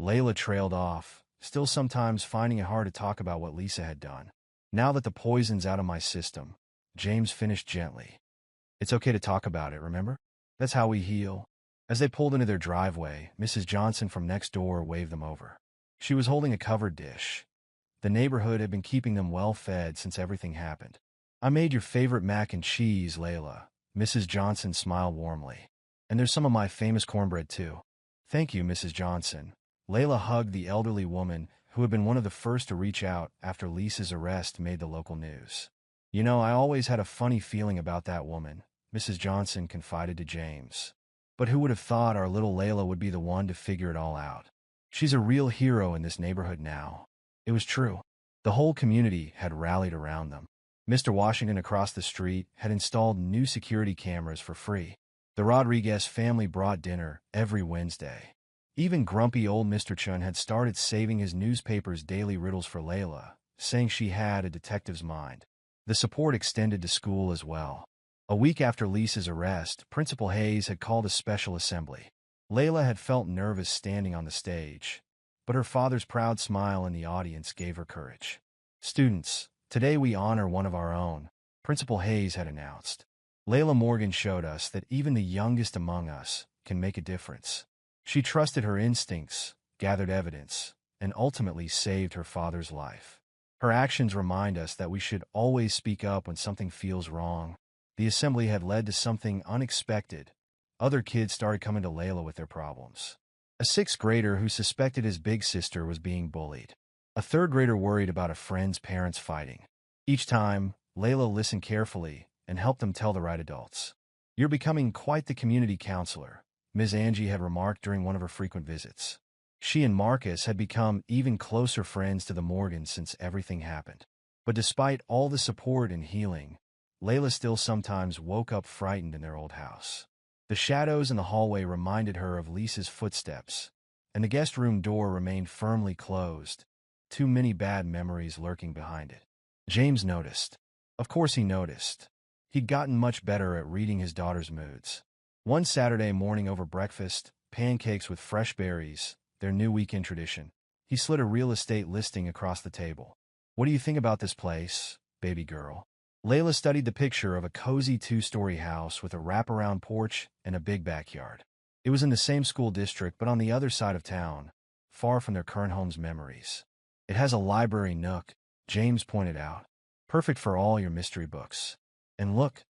Layla trailed off, still sometimes finding it hard to talk about what Lisa had done. Now that the poison's out of my system, James finished gently. It's okay to talk about it, remember? That's how we heal. As they pulled into their driveway, Mrs. Johnson from next door waved them over. She was holding a covered dish. The neighborhood had been keeping them well fed since everything happened. I made your favorite mac and cheese, Layla. Mrs. Johnson smiled warmly. And there's some of my famous cornbread, too. Thank you, Mrs. Johnson. Layla hugged the elderly woman who had been one of the first to reach out after Lisa's arrest made the local news. You know, I always had a funny feeling about that woman, Mrs. Johnson confided to James. But who would have thought our little Layla would be the one to figure it all out? She's a real hero in this neighborhood now. It was true. The whole community had rallied around them. Mr. Washington across the street had installed new security cameras for free. The Rodriguez family brought dinner every Wednesday. Even grumpy old Mr. Chun had started saving his newspaper's daily riddles for Layla, saying she had a detective's mind. The support extended to school as well. A week after Lisa's arrest, Principal Hayes had called a special assembly. Layla had felt nervous standing on the stage, but her father's proud smile in the audience gave her courage. Students, today we honor one of our own, Principal Hayes had announced. Layla Morgan showed us that even the youngest among us can make a difference. She trusted her instincts, gathered evidence, and ultimately saved her father's life. Her actions remind us that we should always speak up when something feels wrong, The assembly had led to something unexpected. Other kids started coming to Layla with their problems. A sixth grader who suspected his big sister was being bullied. A third grader worried about a friend's parents fighting. Each time, Layla listened carefully and helped them tell the right adults. "You're becoming quite the community counselor," Ms. Angie had remarked during one of her frequent visits. She and Marcus had become even closer friends to the Morgans since everything happened. But despite all the support and healing, Layla still sometimes woke up frightened in their old house. The shadows in the hallway reminded her of Lisa's footsteps, and the guest room door remained firmly closed, too many bad memories lurking behind it. James noticed. Of course he noticed. He'd gotten much better at reading his daughter's moods. One Saturday morning over breakfast, pancakes with fresh berries, their new weekend tradition, he slid a real estate listing across the table. "What do you think about this place, baby girl?" Layla studied the picture of a cozy two-story house with a wraparound porch and a big backyard. It was in the same school district, but on the other side of town, far from their current home's memories. "It has a library nook," James pointed out. "Perfect for all your mystery books. And look,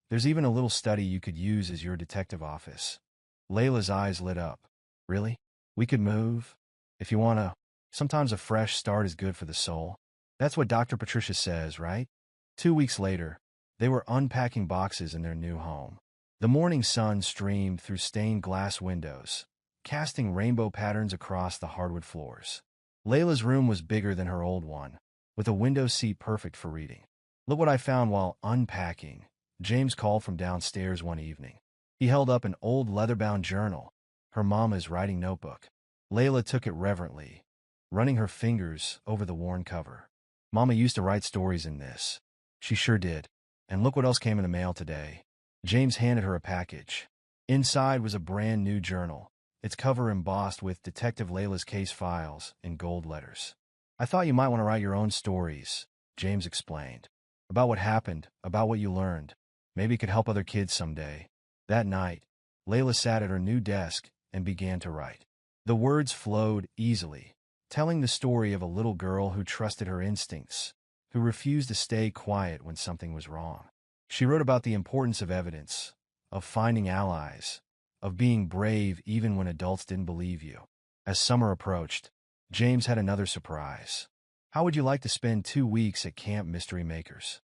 there's even a little study you could use as your detective office." Layla's eyes lit up. "Really? We could move? If you want to. Sometimes a fresh start is good for the soul. That's what Dr. Patricia says, right?" 2 weeks later, they were unpacking boxes in their new home. The morning sun streamed through stained glass windows, casting rainbow patterns across the hardwood floors. Layla's room was bigger than her old one, with a window seat perfect for reading. "Look what I found while unpacking," James called from downstairs one evening. He held up an old leather-bound journal, her mama's writing notebook. Layla took it reverently, running her fingers over the worn cover. "Mama used to write stories in this." "She sure did. And look what else came in the mail today." James handed her a package. Inside was a brand new journal, its cover embossed with Detective Layla's case files in gold letters. "I thought you might want to write your own stories," James explained. "About what happened, about what you learned. Maybe it could help other kids someday." That night, Layla sat at her new desk and began to write. The words flowed easily, telling the story of a little girl who trusted her instincts, who refused to stay quiet when something was wrong. She wrote about the importance of evidence, of finding allies, of being brave even when adults didn't believe you. As summer approached, James had another surprise. "How would you like to spend 2 weeks at Camp Mystery Makers?"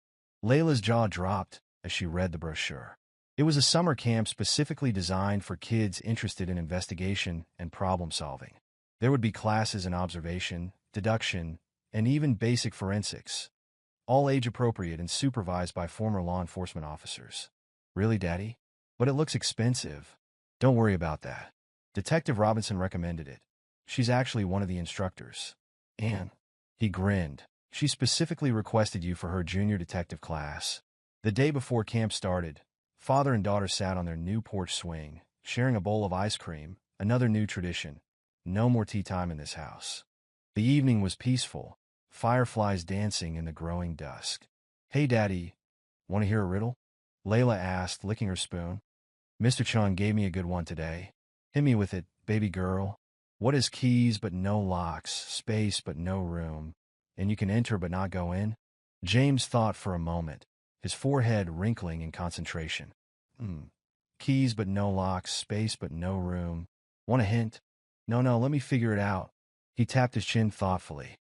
Layla's jaw dropped as she read the brochure. It was a summer camp specifically designed for kids interested in investigation and problem-solving. There would be classes in observation, deduction, and even basic forensics, all age-appropriate and supervised by former law enforcement officers. "Really, Daddy? But it looks expensive." "Don't worry about that. Detective Robinson recommended it. She's actually one of the instructors." "And?" He grinned. "She specifically requested you for her junior detective class." The day before camp started, father and daughter sat on their new porch swing, sharing a bowl of ice cream, another new tradition. No more tea time in this house. The evening was peaceful, fireflies dancing in the growing dusk. "Hey, Daddy, want to hear a riddle?" Layla asked, licking her spoon. "Mr. Chung gave me a good one today. Hit me with it, baby girl. What is keys but no locks, space but no room, and you can enter but not go in?" James thought for a moment, his forehead wrinkling in concentration. Keys but no locks, space but no room. Want a hint?" No, let me figure it out." He tapped his chin thoughtfully.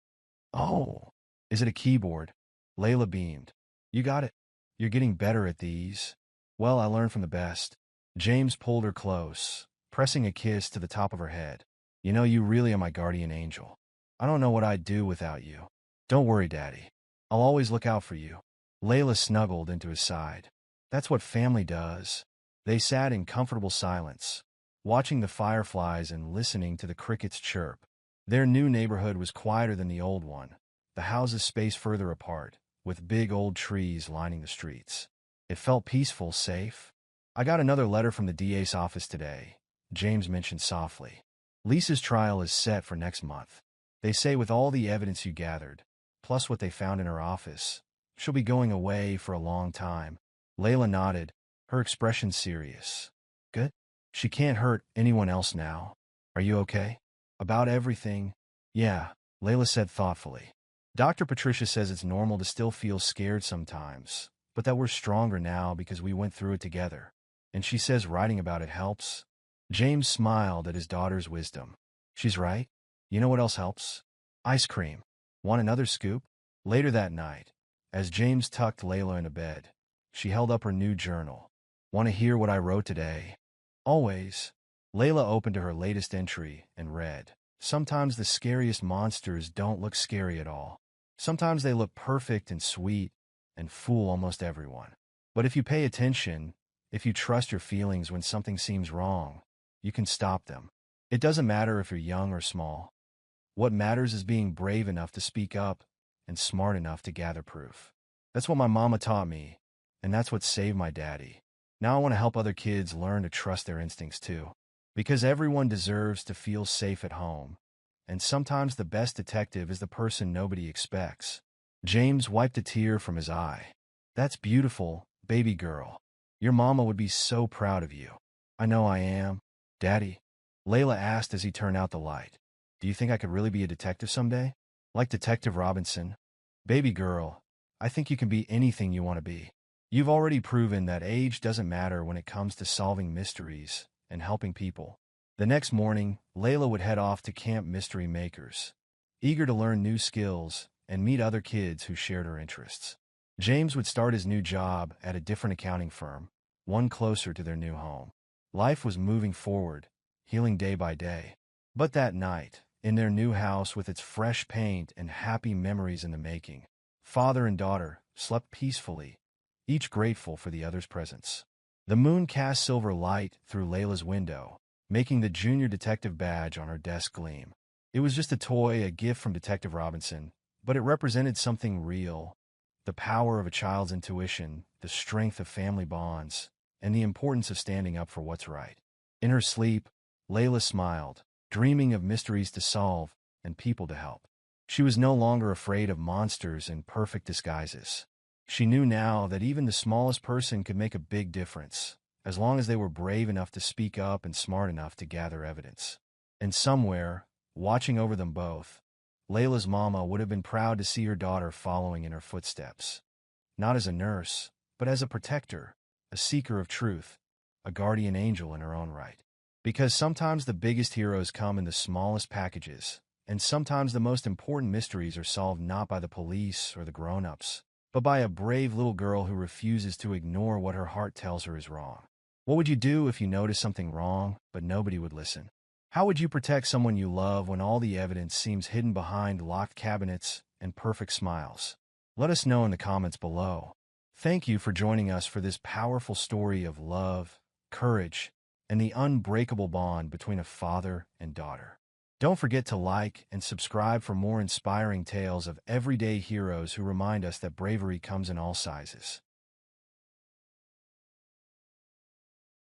"Oh, is it a keyboard?" Layla beamed. "You got it. You're getting better at these." "Well, I learned from the best." James pulled her close, pressing a kiss to the top of her head. "You know, you really are my guardian angel. I don't know what I'd do without you." "Don't worry, Daddy. I'll always look out for you." Layla snuggled into his side. "That's what family does." They sat in comfortable silence, watching the fireflies and listening to the crickets chirp. Their new neighborhood was quieter than the old one, the houses spaced further apart, with big old trees lining the streets. It felt peaceful, safe. "I got another letter from the DA's office today," James mentioned softly. "Lisa's trial is set for next month. They say with all the evidence you gathered, plus what they found in her office, she'll be going away for a long time." Layla nodded, her expression serious. "Good? She can't hurt anyone else now. Are you okay?" "About everything, yeah," Layla said thoughtfully. "Dr. Patricia says it's normal to still feel scared sometimes, but that we're stronger now because we went through it together. And she says writing about it helps. James smiled at his daughter's wisdom. She's right. You know what else helps? Ice cream. Want another scoop? Later that night, as James tucked Layla into bed, she held up her new journal. Want to hear what I wrote today? Always. Layla opened to her latest entry and read, sometimes the scariest monsters don't look scary at all. Sometimes they look perfect and sweet and fool almost everyone. But if you pay attention, if you trust your feelings when something seems wrong, you can stop them. It doesn't matter if you're young or small. What matters is being brave enough to speak up and smart enough to gather proof. That's what my mama taught me, and that's what saved my daddy. Now I want to help other kids learn to trust their instincts too. Because everyone deserves to feel safe at home, and sometimes the best detective is the person nobody expects. James wiped a tear from his eye. That's beautiful, baby girl. Your mama would be so proud of you. I know I am. Daddy? Layla asked as he turned out the light. Do you think I could really be a detective someday? Like Detective Robinson? Baby girl, I think you can be anything you want to be. You've already proven that age doesn't matter when it comes to solving mysteries and helping people. The next morning, Layla would head off to Camp Mystery Makers, eager to learn new skills and meet other kids who shared her interests. James would start his new job at a different accounting firm, one closer to their new home. Life was moving forward, healing day by day. But that night, in their new house with its fresh paint and happy memories in the making, father and daughter slept peacefully, each grateful for the other's presence. The moon cast silver light through Layla's window, making the junior detective badge on her desk gleam. It was just a toy, a gift from Detective Robinson, but it represented something real. The power of a child's intuition, the strength of family bonds, and the importance of standing up for what's right. In her sleep, Layla smiled, dreaming of mysteries to solve and people to help. She was no longer afraid of monsters in perfect disguises. She knew now that even the smallest person could make a big difference, as long as they were brave enough to speak up and smart enough to gather evidence. And somewhere, watching over them both, Layla's mama would have been proud to see her daughter following in her footsteps. Not as a nurse, but as a protector, a seeker of truth, a guardian angel in her own right. Because sometimes the biggest heroes come in the smallest packages, and sometimes the most important mysteries are solved not by the police or the grown-ups, but by a brave little girl who refuses to ignore what her heart tells her is wrong. What would you do if you noticed something wrong, but nobody would listen? How would you protect someone you love when all the evidence seems hidden behind locked cabinets and perfect smiles? Let us know in the comments below. Thank you for joining us for this powerful story of love, courage, and the unbreakable bond between a father and daughter. Don't forget to like and subscribe for more inspiring tales of everyday heroes who remind us that bravery comes in all sizes.